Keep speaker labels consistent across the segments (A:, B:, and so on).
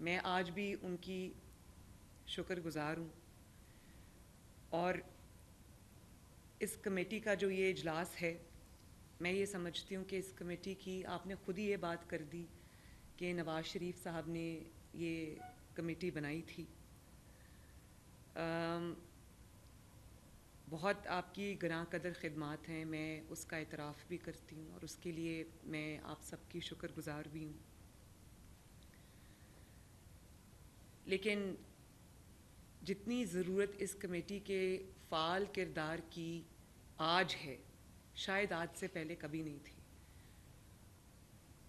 A: میں آج بھی ان کی شکر گزار ہوں، اور اس کمیٹی کا جو یہ اجلاس ہے، میں یہ سمجھتی ہوں کہ اس کمیٹی کی آپ نے خود ہی یہ بات کر دی کہ نواز شریف صاحب نے یہ کمیٹی بنائی تھی۔ بہت آپ کی گراں قدر خدمات ہیں، میں اس کا اعتراف بھی کرتی ہوں اور اس کے لیے میں آپ سب کی شکر گزار بھی ہوں۔ لیکن جتنی ضرورت اس کمیٹی کے فعال کردار کی آج ہے، شاید آج سے پہلے کبھی نہیں تھی،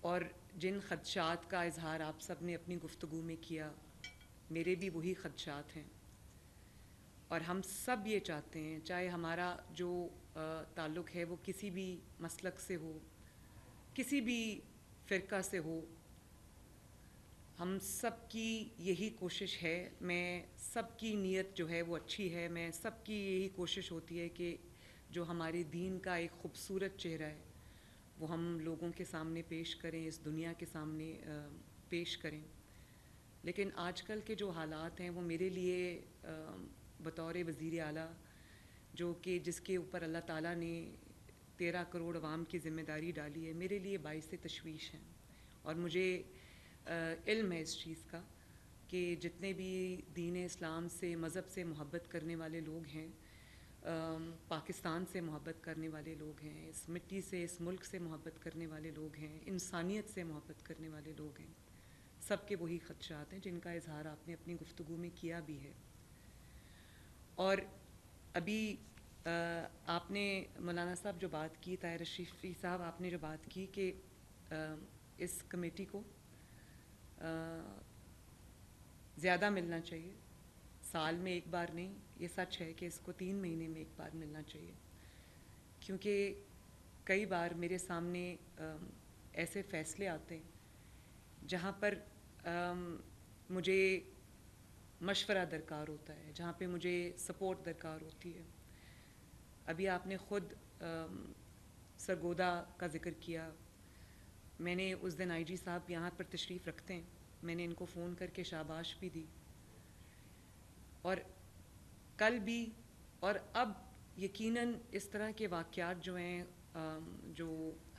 A: اور جن خدشات کا اظہار آپ سب نے اپنی گفتگو میں کیا، میرے بھی وہی خدشات ہیں، اور ہم سب یہ چاہتے ہیں، چاہے ہمارا جو تعلق ہے وہ کسی بھی مسلک سے ہو، کسی بھی فرقہ سے ہو، ہم سب کی یہی کوشش ہے، میں سب کی نیت جو ہے وہ اچھی ہے، میں سب کی یہی کوشش ہوتی ہے کہ جو ہمارے دین کا ایک خوبصورت چہرہ ہے وہ ہم لوگوں کے سامنے پیش کریں، اس دنیا کے سامنے پیش کریں۔ لیکن آج کل کے جو حالات ہیں وہ میرے لیے بطور وزیر اعلیٰ، جو کہ جس کے اوپر اللہ تعالیٰ نے 13 کروڑ عوام کی ذمہ داری ڈالی ہے، میرے لیے باعث تشویش ہیں، اور مجھے علم ہے اس چیز کا کہ جتنے بھی دین اسلام سے، مذہب سے محبت کرنے والے لوگ ہیں، پاکستان سے محبت کرنے والے لوگ ہیں، اس مٹی سے، اس ملک سے محبت کرنے والے لوگ ہیں، انسانیت سے محبت کرنے والے لوگ ہیں، سب کے وہی خدشات ہیں جن کا اظہار آپ نے اپنی گفتگو میں کیا بھی ہے۔ اور ابھی آپ نے مولانا صاحب جو بات کی، طاہر اشرفی صاحب، آپ نے جو بات کی کہ اس کمیٹی کو زیادہ ملنا چاہیے، سال میں ایک بار نہیں، یہ سچ ہے کہ اس کو 3 مہینے میں ایک بار ملنا چاہیے، کیونکہ کئی بار میرے سامنے ایسے فیصلے آتے ہیں جہاں پر مجھے مشورہ درکار ہوتا ہے، جہاں پہ مجھے سپورٹ درکار ہوتی ہے۔ ابھی آپ نے خود سرگودا کا ذکر کیا، میں نے اس دن آئی جی صاحب یہاں پر تشریف رکھتے ہیں، میں نے ان کو فون کر کے شاباش بھی دی، اور کل بھی، اور اب یقیناً اس طرح کے واقعات جو ہیں، جو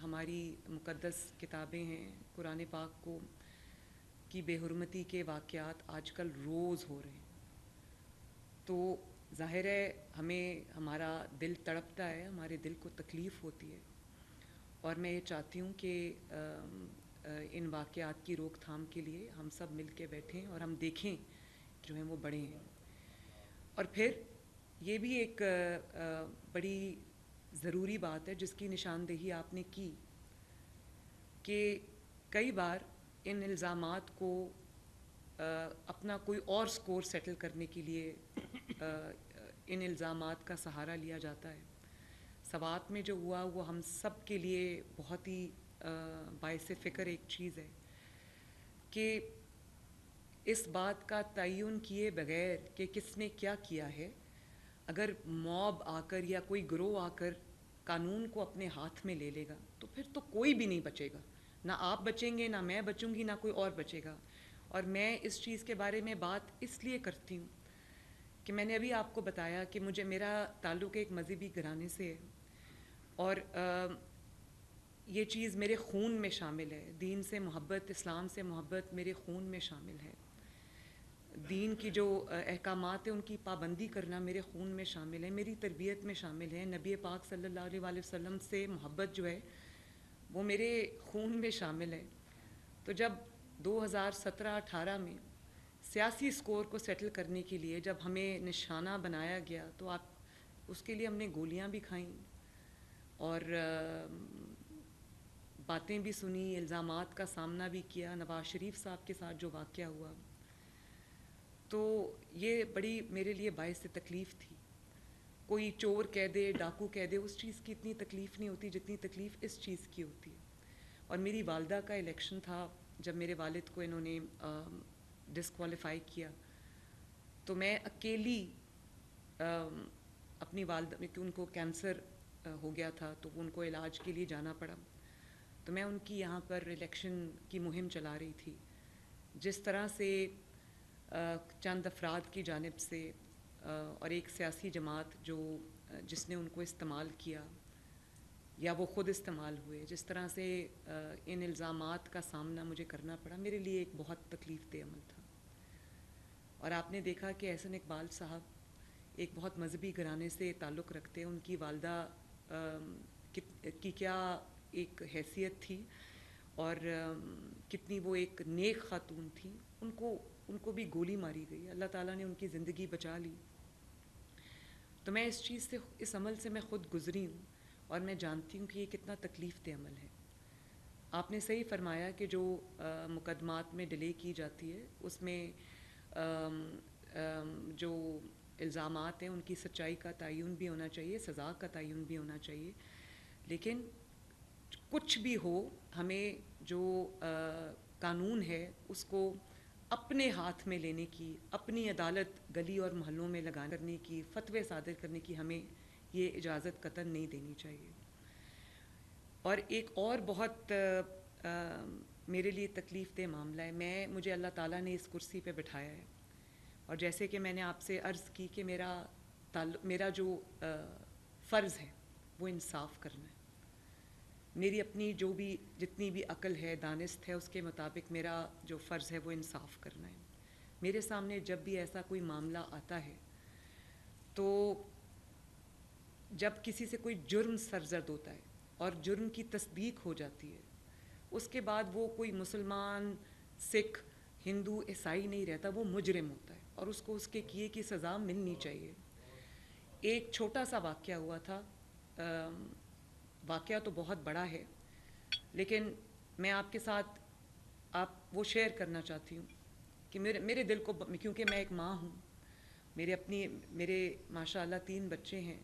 A: ہماری مقدس کتابیں ہیں، قرآن پاک کو کی بے حرمتی کے واقعات آج کل روز ہو رہے ہیں، تو ظاہر ہے ہمیں، ہمارا دل تڑپتا ہے، ہمارے دل کو تکلیف ہوتی ہے، اور میں یہ چاہتی ہوں کہ ان واقعات کی روک تھام کے لیے ہم سب مل کے بیٹھیں اور ہم دیکھیں جو ہیں وہ بڑے ہیں۔ اور پھر یہ بھی ایک بڑی ضروری بات ہے جس کی نشاندہی آپ نے کی کہ کئی بار ان الزامات کو اپنا کوئی اور سکور سیٹل کرنے کے لیے ان الزامات کا سہارا لیا جاتا ہے۔ سوات میں جو ہوا وہ ہم سب کے لیے بہت ہی باعث فکر ایک چیز ہے کہ اس بات کا تعین کیے بغیر کہ کس نے کیا کیا ہے، اگر موب آ کر یا کوئی گروہ آ کر قانون کو اپنے ہاتھ میں لے لے گا تو پھر تو کوئی بھی نہیں بچے گا، نہ آپ بچیں گے، نہ میں بچوں گی، نہ کوئی اور بچے گا۔ اور میں اس چیز کے بارے میں بات اس لیے کرتی ہوں کہ میں نے ابھی آپ کو بتایا کہ میرا تعلق ایک مذہبی گھرانے سے ہے، اور یہ چیز میرے خون میں شامل ہے، دین سے محبت، اسلام سے محبت میرے خون میں شامل ہے، دین کی جو احکامات ہیں ان کی پابندی کرنا میرے خون میں شامل ہے، میری تربیت میں شامل ہے، نبی پاک صلی اللہ علیہ وآلہ وسلم سے محبت جو ہے وہ میرے خون میں شامل ہے۔ تو جب 2017-18 میں سیاسی سکور کو سیٹل کرنے کے لیے جب ہمیں نشانہ بنایا گیا تو اس کے لیے ہم نے گولیاں بھی کھائیں اور باتیں بھی سنی، الزامات کا سامنا بھی کیا، نواز شریف صاحب کے ساتھ جو واقعہ ہوا، تو یہ بڑی میرے لیے باعث تکلیف تھی۔ کوئی چور کہہ دے، ڈاکو کہہ دے، اس چیز کی اتنی تکلیف نہیں ہوتی جتنی تکلیف اس چیز کی ہوتی ہے۔ اور میری والدہ کا الیکشن تھا، جب میرے والد کو انہوں نے ڈسکوالیفائی کیا تو میں اکیلی اپنی والدہ، کہ ان کو کینسر ہو گیا تھا تو ان کو علاج کے لیے جانا پڑا، تو میں ان کی یہاں پر الیکشن کی مہم چلا رہی تھی، جس طرح سے چند افراد کی جانب سے اور ایک سیاسی جماعت جس نے ان کو استعمال کیا یا وہ خود استعمال ہوئے، جس طرح سے ان الزامات کا سامنا مجھے کرنا پڑا، میرے لیے ایک بہت تکلیف دہ عمل تھا۔ اور آپ نے دیکھا کہ احسن اقبال صاحب ایک بہت مذہبی گھرانے سے تعلق رکھتے ہیں، ان کی والدہ کی کیا ایک حیثیت تھی اور کتنی وہ ایک نیک خاتون تھی، ان کو بھی گولی ماری گئی، اللہ تعالیٰ نے ان کی زندگی بچا لی۔ تو میں اس عمل سے میں خود گزری ہوں اور میں جانتی ہوں کہ یہ کتنا تکلیف دہ عمل ہے۔ آپ نے صحیح فرمایا کہ جو مقدمات میں ڈیلے کی جاتی ہے اس میں جو الزامات ہیں ان کی سچائی کا تعین بھی ہونا چاہیے، سزا کا تعین بھی ہونا چاہیے، لیکن کچھ بھی ہو ہمیں جو قانون ہے اس کو اپنے ہاتھ میں لینے کی، اپنی عدالت گلی اور محلوں میں کرنے کی، فتوے صادر کرنے کی ہمیں یہ اجازت قطعاً نہیں دینی چاہیے۔ اور ایک اور بہت میرے لیے تکلیف دہ معاملہ ہے، مجھے اللہ تعالیٰ نے اس کرسی پہ بٹھایا ہے، اور جیسے کہ میں نے آپ سے عرض کی کہ میرا جو فرض ہے وہ انصاف کرنا ہے۔ میری اپنی جتنی بھی عقل ہے، دانست ہے، اس کے مطابق میرا جو فرض ہے وہ انصاف کرنا ہے۔ میرے سامنے جب بھی ایسا کوئی معاملہ آتا ہے تو جب کسی سے کوئی جرم سرزد ہوتا ہے اور جرم کی تصدیق ہو جاتی ہے، اس کے بعد وہ کوئی مسلمان، سکھ، ہندو، عیسائی نہیں رہتا، وہ مجرم ہوتا ہے اور اس کو اس کے کیے کی سزا ملنی چاہیے۔ ایک چھوٹا سا واقعہ ہوا تھا، واقعہ تو بہت بڑا ہے لیکن میں آپ کے ساتھ وہ شیئر کرنا چاہتی ہوں کہ میرے دل کو، کیونکہ میں ایک ماں ہوں، میرے ماشاء اللہ 3 بچے ہیں،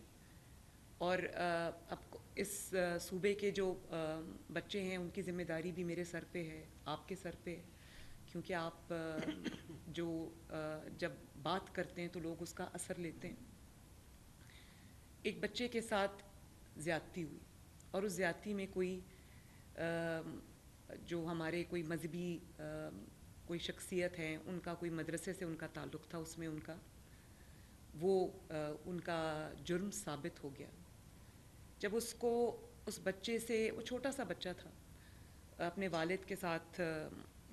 A: اور اب اس صوبے کے جو بچے ہیں ان کی ذمہ داری بھی میرے سر پہ ہے، آپ کے سر پہ، کیونکہ آپ جب بات کرتے ہیں تو لوگ اس کا اثر لیتے ہیں۔ ایک بچے کے ساتھ زیادتی ہوئی اور اس زیادتی میں کوئی جو ہمارے کوئی مذہبی کوئی شخصیت ہیں، ان کا کوئی مدرسے سے ان کا تعلق تھا، اس میں ان کا جرم ثابت ہو گیا۔ جب اس بچے سے، وہ چھوٹا سا بچہ تھا، اپنے والد کے ساتھ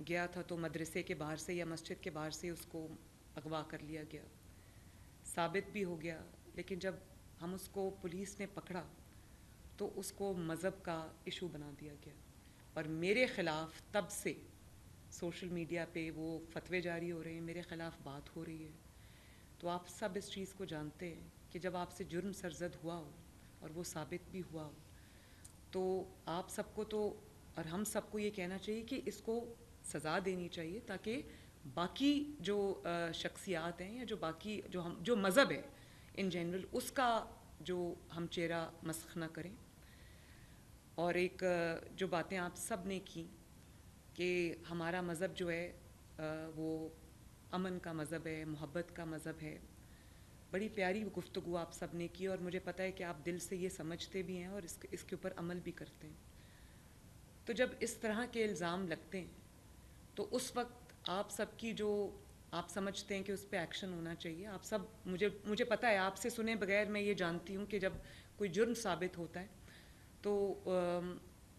A: گیا تھا تو مدرسے کے باہر سے یا مسجد کے باہر سے اس کو اغوا کر لیا گیا، ثابت بھی ہو گیا، لیکن جب ہم اس کو پولیس نے پکڑا تو اس کو مذہب کا ایشو بنا دیا گیا، اور میرے خلاف تب سے سوشل میڈیا پہ وہ فتوے جاری ہو رہے ہیں، میرے خلاف بات ہو رہی ہے۔ تو آپ سب اس چیز کو جانتے ہیں کہ جب آپ سے جرم سرزد ہوا ہو اور وہ ثابت بھی ہوا ہو تو آپ سب کو اور ہم سب کو یہ کہنا چاہیے کہ اس کو سزا دینی چاہیے، تاکہ باقی جو شخصیات ہیں یا جو مذہب ہے ان جنرل، اس کا جو ہم چہرہ مسخ نہ کریں۔ اور ایک جو باتیں آپ سب نے کی کہ ہمارا مذہب جو ہے وہ امن کا مذہب ہے، محبت کا مذہب ہے، بڑی پیاری گفتگو آپ سب نے کی، اور مجھے پتہ ہے کہ آپ دل سے یہ سمجھتے بھی ہیں اور اس کے اوپر عمل بھی کرتے ہیں۔ تو جب اس طرح کے الزام لگتے ہیں تو اس وقت آپ سب کی جو آپ سمجھتے ہیں کہ اس پہ ایکشن ہونا چاہیے، آپ سب، مجھے پتہ ہے آپ سے سنے بغیر میں یہ جانتی ہوں کہ جب کوئی جرم ثابت ہوتا ہے تو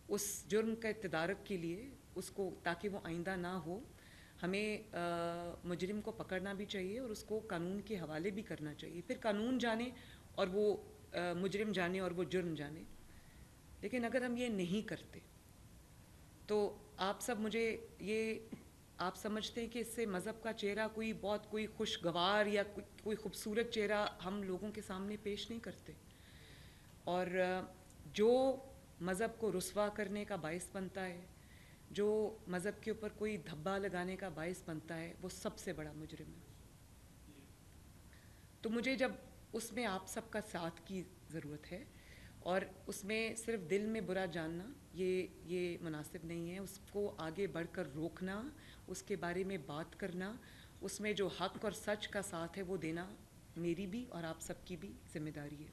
A: اس جرم کا تدارک کے لیے اس کو، تاکہ وہ آئندہ نہ ہو، ہمیں مجرم کو پکڑنا بھی چاہیے اور اس کو قانون کے حوالے بھی کرنا چاہیے، پھر قانون جانے اور وہ مجرم جانے اور وہ جرم جانے۔ لیکن اگر ہم یہ نہیں کرتے تو آپ سب، آپ سمجھتے ہیں کہ اس سے مذہب کا چہرہ کوئی خوشگوار یا کوئی خوبصورت چہرہ ہم لوگوں کے سامنے پیش نہیں کرتے، اور جو مذہب کو رسوا کرنے کا باعث بنتا ہے، جو مذہب کے اوپر کوئی دھبا لگانے کا باعث بنتا ہے، وہ سب سے بڑا مجرم ہے۔ تو مجھے جب اس میں آپ سب کا ساتھ کی ضرورت ہے، اور اس میں صرف دل میں برا جاننا یہ مناسب نہیں ہے، اس کو آگے بڑھ کر روکنا، اس کے بارے میں بات کرنا، اس میں جو حق اور سچ کا ساتھ ہے وہ دینا میری بھی اور آپ سب کی بھی ذمہ داری ہے۔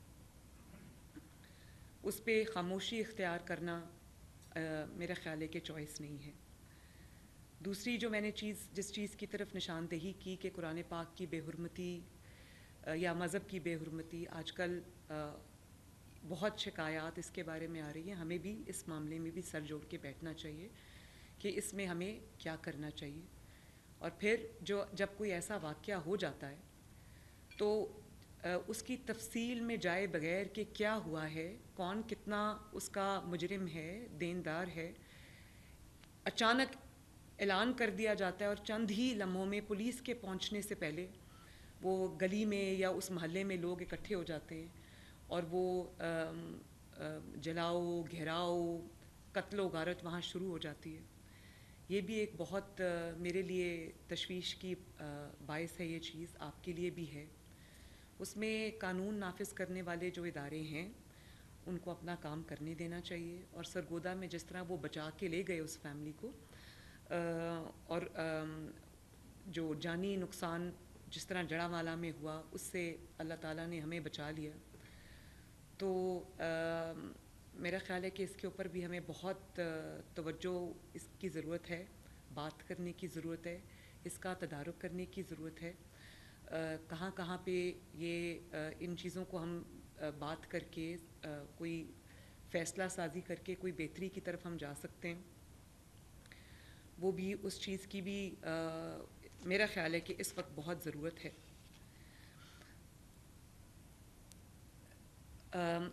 A: اس پہ خاموشی اختیار کرنا میرا خیال ہے کہ چوائس نہیں ہے۔ دوسری جو میں نے جس چیز کی طرف نشاندہی کی کہ قرآن پاک کی بے حرمتی یا مذہب کی بے حرمتی، آج کل بہت شکایات اس کے بارے میں آ رہی ہیں. ہمیں بھی اس معاملے میں بھی سر جوڑ کے بیٹھنا چاہیے کہ اس میں ہمیں کیا کرنا چاہیے. اور پھر جب کوئی ایسا واقعہ ہو جاتا ہے تو اس کی تفصیل میں جائے بغیر کہ کیا ہوا ہے، کون کتنا اس کا مجرم ہے، دیندار ہے، اچانک اعلان کر دیا جاتا ہے اور چند ہی لمحوں میں پولیس کے پہنچنے سے پہلے وہ گلی میں یا اس محلے میں لوگ اکٹھے ہو جاتے ہیں اور وہ جلاؤ، گھیراؤ، قتل و غارت وہاں شروع ہو جاتی ہے. یہ بھی ایک بہت میرے لیے تشویش کی باعث ہے. یہ چیز آپ کے لیے بھی ہے. اس میں قانون نافذ کرنے والے جو ادارے ہیں ان کو اپنا کام کرنے دینا چاہیے. اور سرگودا میں جس طرح وہ بچا کے لے گئے اس فیملی کو، اور جو جانی نقصان جس طرح جڑا والا میں ہوا اس سے اللہ تعالیٰ نے ہمیں بچا لیا. تو میرا خیال ہے کہ اس کے اوپر بھی ہمیں بہت توجہ اس کی ضرورت ہے، بات کرنے کی ضرورت ہے، اس کا تدارک کرنے کی ضرورت ہے. کہاں کہاں پہ یہ ان چیزوں کو ہم بات کر کے کوئی فیصلہ سازی کر کے کوئی بہتری کی طرف ہم جا سکتے ہیں، وہ بھی اس چیز کی بھی میرا خیال ہے کہ اس وقت بہت ضرورت ہے.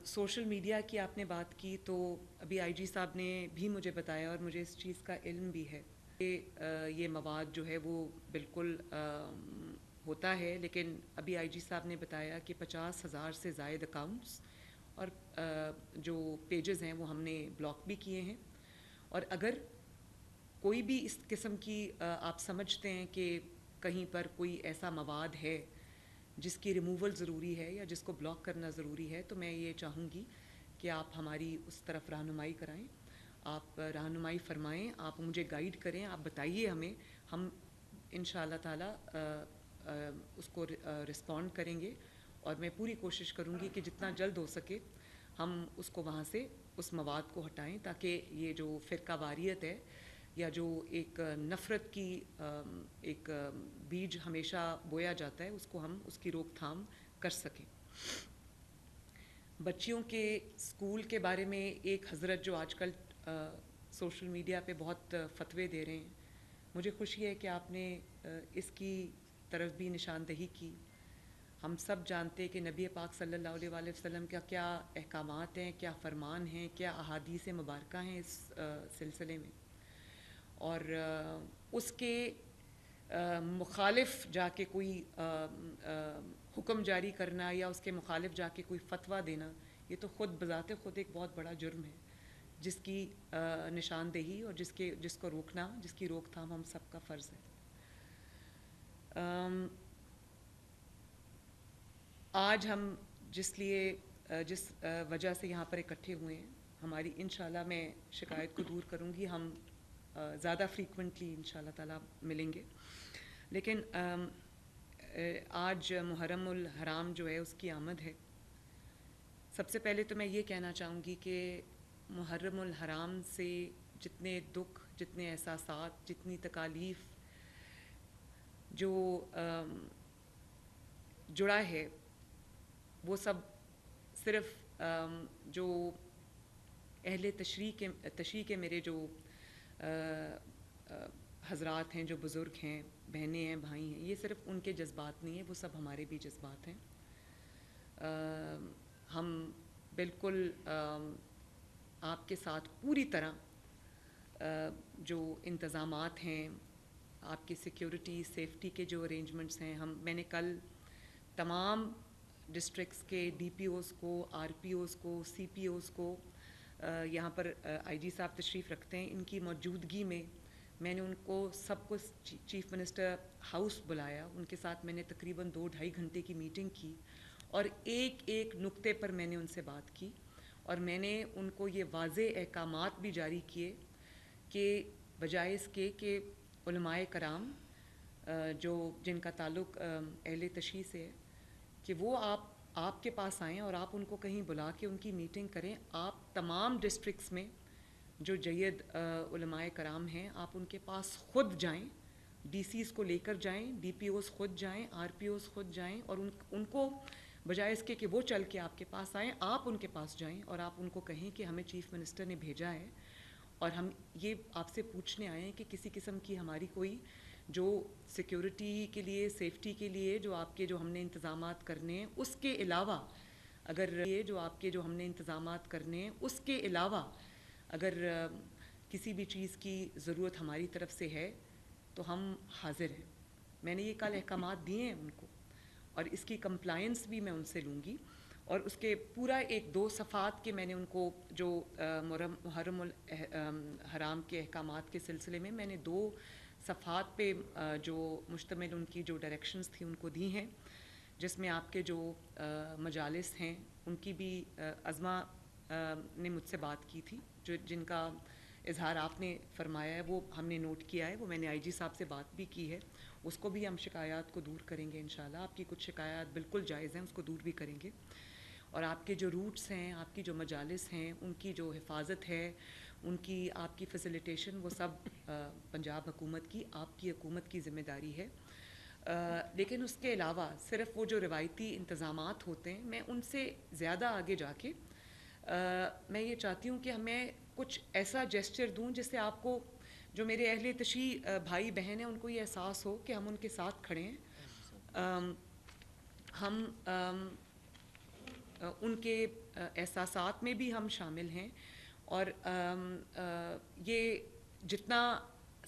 A: سوشل میڈیا کی آپ نے بات کی تو ابھی آئی جی صاحب نے بھی مجھے بتایا اور مجھے اس چیز کا علم بھی ہے کہ یہ مواد جو ہے وہ بالکل ہوتا ہے، لیکن ابھی آئی جی صاحب نے بتایا کہ 50,000 سے زائد اکاؤنٹس اور جو پیجز ہیں وہ ہم نے بلاک بھی کیے ہیں. اور اگر کوئی بھی اس قسم کی آپ سمجھتے ہیں کہ کہیں پر کوئی ایسا مواد ہے جس کی ریموول ضروری ہے یا جس کو بلاک کرنا ضروری ہے، تو میں یہ چاہوں گی کہ آپ ہماری اس طرف رہنمائی کرائیں، آپ رہنمائی فرمائیں، آپ مجھے گائیڈ کریں، آپ بتائیے ہمیں، ہم ان شاء اللہ تعالیٰ اس کو رسپونڈ کریں گے. اور میں پوری کوشش کروں گی کہ جتنا جلد ہو سکے ہم اس کو وہاں سے اس مواد کو ہٹائیں، تاکہ یہ جو فرقہ واریت ہے یا جو ایک نفرت کی ایک بیج ہمیشہ بویا جاتا ہے، اس کو ہم اس کی روک تھام کر سکیں. بچیوں کے اسکول کے بارے میں ایک حضرت جو آج کل سوشل میڈیا پہ بہت فتوے دے رہے ہیں، مجھے خوشی ہے کہ آپ نے اس کی طرف بھی نشاندہی کی. ہم سب جانتے ہیں کہ نبی پاک صلی اللہ علیہ وآلہ وسلم کا کیا احکامات ہیں، کیا فرمان ہیں، کیا احادیث مبارکہ ہیں اس سلسلے میں. اور اس کے مخالف جا کے کوئی حکم جاری کرنا یا اس کے مخالف جا کے کوئی فتویٰ دینا، یہ تو خود بذات خود ایک بہت بڑا جرم ہے، جس کی نشاندہی اور جس کو روکنا، جس کی روک تھام ہم سب کا فرض ہے. آج ہم جس وجہ سے یہاں پر اکٹھے ہوئے ہیں، ہماری انشاءاللہ میں شکایت کو دور کروں گی، ہم زیادہ فریکوینٹلی انشاءاللہ تعالیٰ ملیں گے. لیکن آج محرم الحرام جو ہے اس کی آمد ہے. سب سے پہلے تو میں یہ کہنا چاہوں گی کہ محرم الحرام سے جتنے دکھ، جتنے احساسات، جتنی تکالیف جو جڑا ہے، وہ سب صرف جو اہل تشریح کے میرے جو حضرات ہیں، جو بزرگ ہیں، بہنیں ہیں، بھائی ہیں، یہ صرف ان کے جذبات نہیں ہیں، وہ سب ہمارے بھی جذبات ہیں. ہم بالکل آپ کے ساتھ پوری طرح جو انتظامات ہیں، آپ کی سیکیورٹی، سیفٹی کے جو ارینجمنٹس ہیں، میں نے کل تمام ڈسٹرکٹس کے ڈی پی اوز کو، آر پی اوز کو، سی پی اوز کو، یہاں پر آئی جی صاحب تشریف رکھتے ہیں، ان کی موجودگی میں نے ان کو سب کو چیف منسٹر ہاؤس بلایا. ان کے ساتھ میں نے تقریباً 2-2.5 گھنٹے کی میٹنگ کی اور ایک ایک نقطے پر میں نے ان سے بات کی، اور میں نے ان کو یہ واضح احکامات بھی جاری کیے کہ بجائے اس کے کہ علماء کرام جن کا تعلق اہل تشیع سے ہے، کہ وہ آپ کے پاس آئیں اور آپ ان کو کہیں بلا کے ان کی میٹنگ کریں. آپ تمام ڈسٹرکٹس میں جو جید علماء کرام ہیں آپ ان کے پاس خود جائیں، ڈی سیز کو لے کر جائیں، ڈی پی اوز خود جائیں، آر پی اوز خود جائیں، اور ان کو بجائے اس کے کہ وہ چل کے آپ کے پاس آئیں، آپ ان کے پاس جائیں اور آپ ان کو کہیں کہ ہمیں چیف منسٹر نے بھیجا ہے اور ہم یہ آپ سے پوچھنے آئے ہیں کہ کسی قسم کی ہماری کوئی جو سیکیورٹی کے لیے، سیفٹی کے لیے جو آپ کے جو ہم نے انتظامات کرنے ہیں اس کے علاوہ اگر یہ جو آپ کے جو ہم نے انتظامات کرنے ہیں اس کے علاوہ اگر کسی بھی چیز کی ضرورت ہماری طرف سے ہے تو ہم حاضر ہیں۔ میں نے یہ کل احکامات دیے ہیں ان کو اور اس کی کمپلائنس بھی میں ان سے لوں گی، اور اس کے پورا ایک 2 صفحات کے میں نے ان کو جو محرم الحرام کے احکامات کے سلسلے میں نے 2 صفحات پہ جو مشتمل ان کی جو ڈائریکشنز تھی ان کو دی ہیں، جس میں آپ کے جو مجالس ہیں ان کی بھی عظمہ نے مجھ سے بات کی تھی، جو جن کا اظہار آپ نے فرمایا ہے وہ ہم نے نوٹ کیا ہے، وہ میں نے آئی جی صاحب سے بات بھی کی ہے، اس کو بھی ہم شکایات کو دور کریں گے انشاءاللہ۔ آپ کی کچھ شکایات بالکل جائز ہیں، اس کو دور بھی کریں گے، اور آپ کے جو روٹس ہیں، آپ کی جو مجالس ہیں ان کی جو حفاظت ہے، ان کی آپ کی فیسیلیٹیشن، وہ سب پنجاب حکومت کی، آپ کی حکومت کی ذمہ داری ہے۔ لیکن اس کے علاوہ صرف وہ جو روایتی انتظامات ہوتے ہیں، میں ان سے زیادہ آگے جا کے میں یہ چاہتی ہوں کہ ہمیں کچھ ایسا جیسچر دوں جس سے آپ کو، جو میرے اہل تشیع بھائی بہن ہیں، ان کو یہ احساس ہو کہ ہم ان کے ساتھ کھڑے ہیں، ہم ان کے احساسات میں بھی ہم شامل ہیں، اور یہ جتنا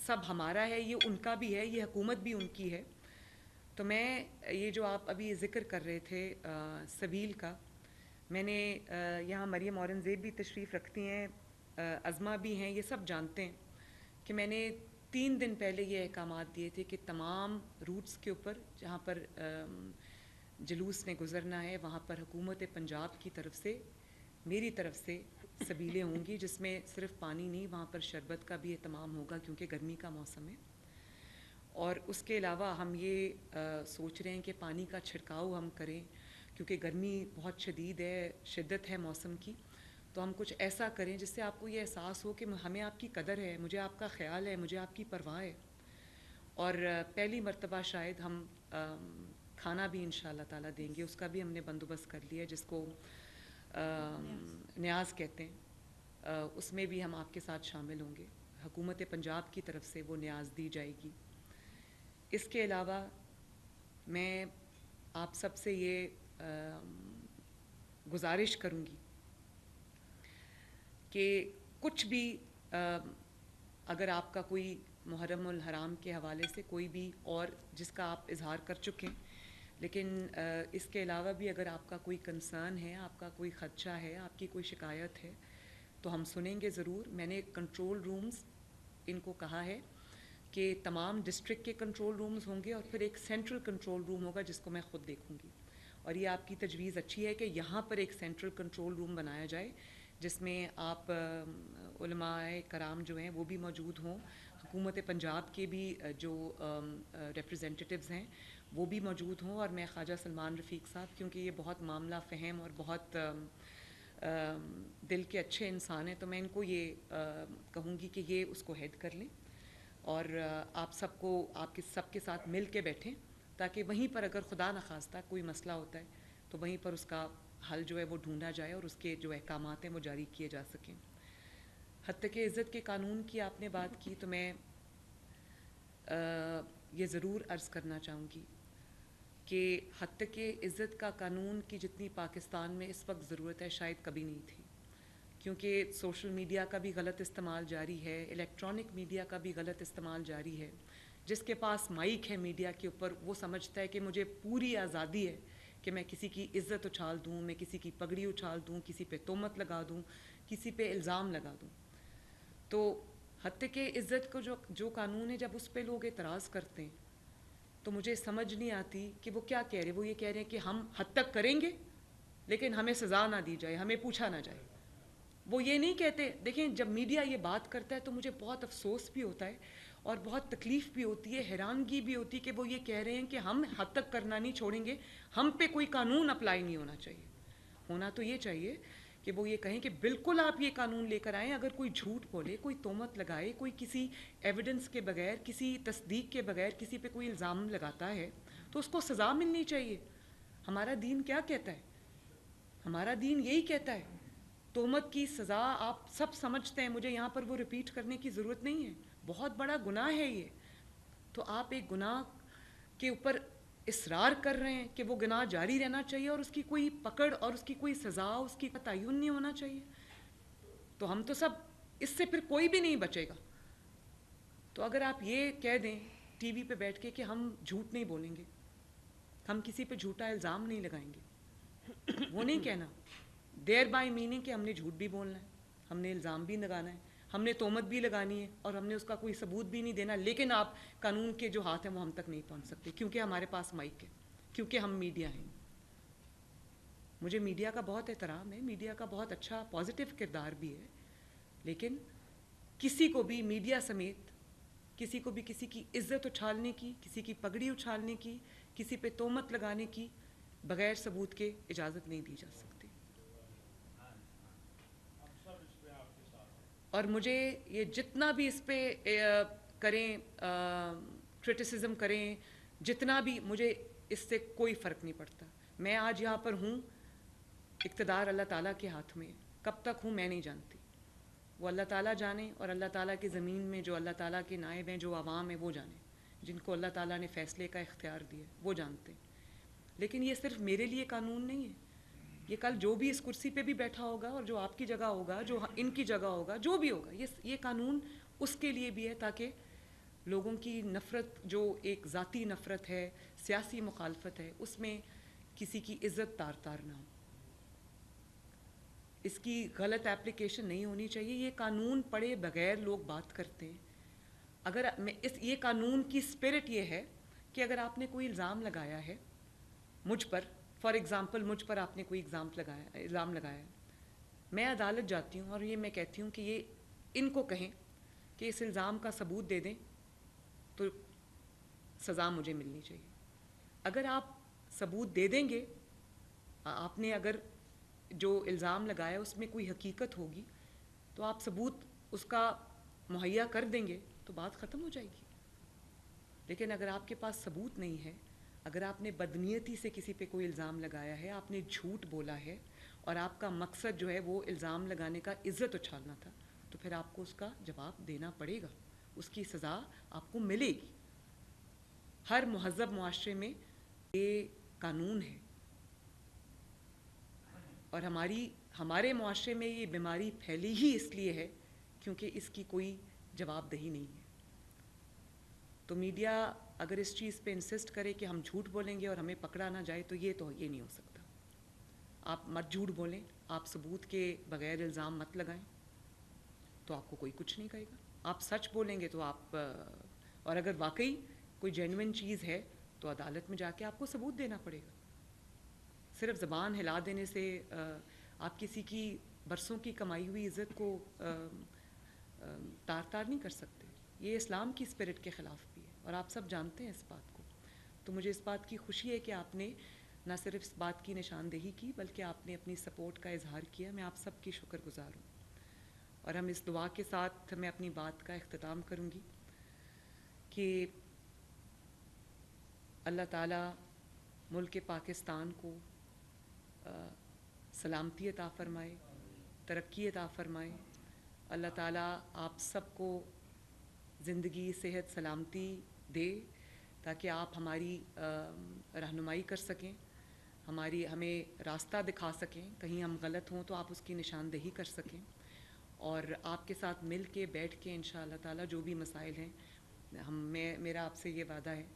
A: سب ہمارا ہے یہ ان کا بھی ہے، یہ حکومت بھی ان کی ہے۔ تو میں یہ جو آپ ابھی ذکر کر رہے تھے سبیل کا، میں نے یہاں مریم اورنگزیب بھی تشریف رکھتی ہیں، عظمہ بھی ہیں، یہ سب جانتے ہیں کہ میں نے 3 دن پہلے یہ احکامات دیے تھے کہ تمام روٹس کے اوپر جہاں پر جلوس نے گزرنا ہے وہاں پر حکومت پنجاب کی طرف سے، میری طرف سے سبیلیں ہوں گی، جس میں صرف پانی نہیں، وہاں پر شربت کا بھی اہتمام ہوگا کیونکہ گرمی کا موسم ہے، اور اس کے علاوہ ہم یہ سوچ رہے ہیں کہ پانی کا چھڑکاؤ ہم کریں کیونکہ گرمی بہت شدید ہے، شدت ہے موسم کی، تو ہم کچھ ایسا کریں جس سے آپ کو یہ احساس ہو کہ ہمیں آپ کی قدر ہے، مجھے آپ کا خیال ہے، مجھے آپ کی پرواہ ہے، اور پہلی مرتبہ شاید ہم کھانا بھی انشاءاللہ تعالیٰ دیں گے، اس کا بھی ہم نے بندوبست کر لیا ہے، جس کو نیاز کہتے ہیں، اس میں بھی ہم آپ کے ساتھ شامل ہوں گے، حکومت پنجاب کی طرف سے وہ نیاز دی جائے گی۔ اس کے علاوہ میں آپ سب سے یہ گزارش کروں گی کہ کچھ بھی اگر آپ کا کوئی محرم الحرام کے حوالے سے کوئی بھی اور جس کا آپ اظہار کر چکے ہیں، لیکن اس کے علاوہ بھی اگر آپ کا کوئی کنسرن ہے، آپ کا کوئی خدشہ ہے، آپ کی کوئی شکایت ہے تو ہم سنیں گے ضرور۔ میں نے کنٹرول رومز ان کو کہا ہے کہ تمام ڈسٹرکٹ کے کنٹرول رومز ہوں گے اور پھر ایک سینٹرل کنٹرول روم ہوگا جس کو میں خود دیکھوں گی، اور یہ آپ کی تجویز اچھی ہے کہ یہاں پر ایک سینٹرل کنٹرول روم بنایا جائے جس میں آپ علماء کرام جو ہیں وہ بھی موجود ہوں، حکومت پنجاب کے بھی جو ریپریزنٹیٹیوز ہیں وہ بھی موجود ہوں، اور میں خواجہ سلمان رفیق صاحب، کیونکہ یہ بہت معاملہ فہم اور بہت دل کے اچھے انسان ہیں، تو میں ان کو یہ کہوں گی کہ یہ اس کو ہیڈ کر لیں، اور آپ سب کو، آپ کے سب کے ساتھ مل کے بیٹھیں تاکہ وہیں پر اگر خدا نخواستہ کوئی مسئلہ ہوتا ہے تو وہیں پر اس کا حل جو ہے وہ ڈھونڈا جائے اور اس کے جو احکامات ہیں وہ جاری کیے جا سکیں۔ حد تک عزت کے قانون کی آپ نے بات کی، تو میں یہ ضرور عرض کرنا چاہوں گی کہ حد تک عزت کا قانون کی جتنی پاکستان میں اس وقت ضرورت ہے شاید کبھی نہیں تھی، کیونکہ سوشل میڈیا کا بھی غلط استعمال جاری ہے، الیکٹرانک میڈیا کا بھی غلط استعمال جاری ہے۔ جس کے پاس مائک ہے میڈیا کے اوپر وہ سمجھتا ہے کہ مجھے پوری آزادی ہے کہ میں کسی کی عزت اچھال دوں، میں کسی کی پگڑی اچھال دوں، کسی پہ تہمت لگا دوں، کسی پہ الزام لگا دوں۔ تو حد تک عزت کو جو قانون ہے، جب اس پہ لوگ اعتراض کرتے ہیں تو مجھے سمجھ نہیں آتی کہ وہ کیا کہہ رہے ہیں۔ وہ یہ کہہ رہے ہیں کہ ہم حد تک کریں گے لیکن ہمیں سزا نہ دی جائے، ہمیں پوچھا نہ جائے۔ وہ یہ نہیں کہتے۔ دیکھیں، جب میڈیا یہ بات کرتا ہے تو مجھے بہت افسوس بھی ہوتا ہے اور بہت تکلیف بھی ہوتی ہے، حیرانگی بھی ہوتی ہے کہ وہ یہ کہہ رہے ہیں کہ ہم حد تک کرنا نہیں چھوڑیں گے، ہم پہ کوئی قانون اپلائی نہیں ہونا چاہیے۔ ہونا تو یہ چاہیے کہ وہ یہ کہیں کہ بالکل آپ یہ قانون لے کر آئیں, اگر کوئی جھوٹ بولے, کوئی تہمت لگائے, کوئی کسی ایویڈنس کے بغیر, کسی تصدیق کے بغیر کسی پہ کوئی الزام لگاتا ہے تو اس کو سزا ملنی چاہیے. ہمارا دین کیا کہتا ہے؟ ہمارا دین یہی کہتا ہے. تہمت کی سزا آپ سب سمجھتے ہیں, مجھے یہاں پر وہ ریپیٹ کرنے کی ضرورت نہیں ہے, بہت بڑا گناہ ہے یہ. تو آپ ایک گناہ کے اوپر اصرار کر رہے ہیں کہ وہ گناہ جاری رہنا چاہیے اور اس کی کوئی پکڑ اور اس کی کوئی سزا, اس کی تعین نہیں ہونا چاہیے. تو ہم تو سب, اس سے پھر کوئی بھی نہیں بچے گا. تو اگر آپ یہ کہہ دیں ٹی وی پہ بیٹھ کے کہ ہم جھوٹ نہیں بولیں گے, ہم کسی پہ جھوٹا الزام نہیں لگائیں گے, وہ نہیں کہنا دیر بائی میننگ کہ ہم نے جھوٹ بھی بولنا ہے, ہم نے الزام بھی لگانا ہے, ہم نے تہمت بھی لگانی ہے اور ہم نے اس کا کوئی ثبوت بھی نہیں دینا, لیکن آپ قانون کے جو ہاتھ ہیں وہ ہم تک نہیں پہنچ سکتے کیونکہ ہمارے پاس مائک ہے, کیونکہ ہم میڈیا ہیں. مجھے میڈیا کا بہت احترام ہے, میڈیا کا بہت اچھا پازیٹیو کردار بھی ہے, لیکن کسی کو بھی میڈیا سمیت کسی کو بھی کسی کی عزت اچھالنے کی, کسی کی پگڑی اچھالنے کی, کسی پہ تہمت لگانے کی بغیر ثبوت کے اجازت نہیں دی جا سکتی. اور مجھے یہ جتنا بھی اس پہ کریں, کرٹیسزم کریں, جتنا بھی, مجھے اس سے کوئی فرق نہیں پڑتا. میں آج یہاں پر ہوں, اقتدار اللہ تعالیٰ کے ہاتھ میں, کب تک ہوں میں نہیں جانتی, وہ اللہ تعالیٰ جانے, اور اللہ تعالیٰ کی زمین میں جو اللہ تعالیٰ کے نائب ہیں, جو عوام ہیں, وہ جانے, جن کو اللہ تعالیٰ نے فیصلے کا اختیار دیا وہ جانتے. لیکن یہ صرف میرے لیے قانون نہیں ہے, یہ کل جو بھی اس کرسی پہ بھی بیٹھا ہوگا اور جو آپ کی جگہ ہوگا, جو ان کی جگہ ہوگا, جو بھی ہوگا, یہ قانون اس کے لیے بھی ہے تاکہ لوگوں کی نفرت, جو ایک ذاتی نفرت ہے, سیاسی مخالفت ہے, اس میں کسی کی عزت تار تار نہ ہو, اس کی غلط اپلیکیشن نہیں ہونی چاہیے. یہ قانون پڑھے بغیر لوگ بات کرتے ہیں. اگر یہ قانون کی اسپرٹ یہ ہے کہ اگر آپ نے کوئی الزام لگایا ہے مجھ پر, فار ایگزامپل مجھ پر آپ نے کوئی الزام لگایا, میں عدالت جاتی ہوں اور یہ میں کہتی ہوں کہ یہ ان کو کہیں کہ اس الزام کا ثبوت دے دیں تو سزا مجھے ملنی چاہیے. اگر آپ ثبوت دے دیں گے, آپ نے اگر جو الزام لگایا اس میں کوئی حقیقت ہوگی تو آپ ثبوت اس کا مہیا کر دیں گے تو بات ختم ہو جائے گی. لیکن اگر آپ کے پاس ثبوت نہیں ہے, اگر آپ نے بدنیتی سے کسی پہ کوئی الزام لگایا ہے, آپ نے جھوٹ بولا ہے اور آپ کا مقصد جو ہے وہ الزام لگانے کا عزت اچھالنا تھا, تو پھر آپ کو اس کا جواب دینا پڑے گا, اس کی سزا آپ کو ملے گی. ہر مہذب معاشرے میں یہ قانون ہے, اور ہمارے معاشرے میں یہ بیماری پھیلی ہی اس لیے ہے کیونکہ اس کی کوئی جواب دہی نہیں ہے. تو میڈیا اگر اس چیز پہ انسسٹ کرے کہ ہم جھوٹ بولیں گے اور ہمیں پکڑا نہ جائے تو یہ نہیں ہو سکتا. آپ مت جھوٹ بولیں, آپ ثبوت کے بغیر الزام مت لگائیں, تو آپ کو کوئی کچھ نہیں کہے گا. آپ سچ بولیں گے تو آپ, اور اگر واقعی کوئی جینوئن چیز ہے تو عدالت میں جا کے آپ کو ثبوت دینا پڑے گا. صرف زبان ہلا دینے سے آپ کسی کی برسوں کی کمائی ہوئی عزت کو تار تار نہیں کر سکتے. یہ اسلام کی اسپرٹ کے خلاف بھی ہے اور آپ سب جانتے ہیں اس بات کو. تو مجھے اس بات کی خوشی ہے کہ آپ نے نہ صرف اس بات کی نشاندہی کی بلکہ آپ نے اپنی سپورٹ کا اظہار کیا. میں آپ سب کی شکر گزار ہوں, اور ہم اس دعا کے ساتھ میں اپنی بات کا اختتام کروں گی کہ اللہ تعالیٰ ملک پاکستان کو سلامتی عطا فرمائے, ترقی عطا فرمائے. اللہ تعالیٰ آپ سب کو زندگی, صحت, سلامتی دے تاکہ آپ ہماری رہنمائی کر سکیں, ہمیں راستہ دکھا سکیں. کہیں ہم غلط ہوں تو آپ اس کی نشاندہی کر سکیں, اور آپ کے ساتھ مل کے بیٹھ کے انشاءاللہ تعالیٰ جو بھی مسائل ہیں, میرا آپ سے یہ وعدہ ہے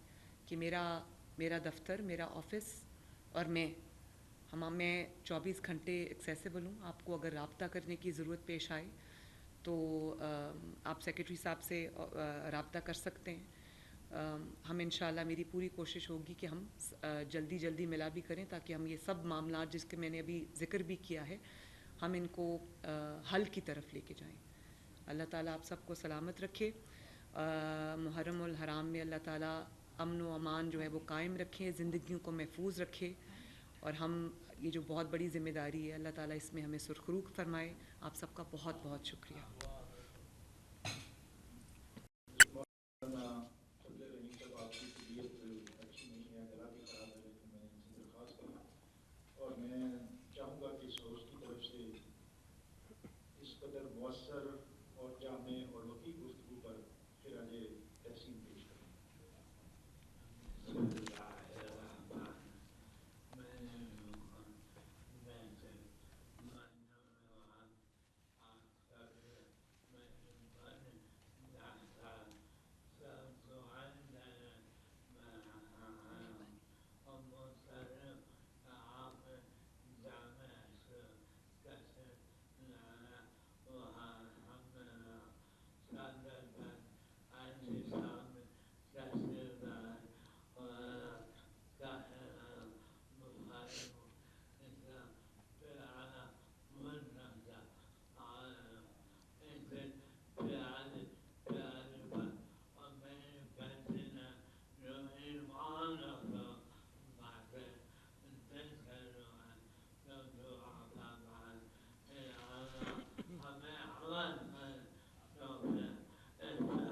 A: کہ میرا دفتر, میرا آفس اور میں 24 گھنٹے ایکسیسیبل ہوں. آپ کو اگر رابطہ کرنے کی ضرورت پیش آئے تو آپ سیکرٹری صاحب سے رابطہ کر سکتے ہیں. ہم انشاءاللہ, میری پوری کوشش ہوگی کہ ہم جلدی ملا بھی کریں تاکہ ہم یہ سب معاملات جس کے میں نے ابھی ذکر بھی کیا ہے, ہم ان کو حل کی طرف لے کے جائیں. اللہ تعالیٰ آپ سب کو سلامت رکھے. محرم الحرام میں اللہ تعالیٰ امن و امان جو ہے وہ قائم رکھیں, زندگیوں کو محفوظ رکھے, اور ہم یہ جو بہت بڑی ذمہ داری ہے اللہ تعالیٰ اس میں ہمیں سرخرو فرمائے. آپ سب کا بہت بہت شکریہ.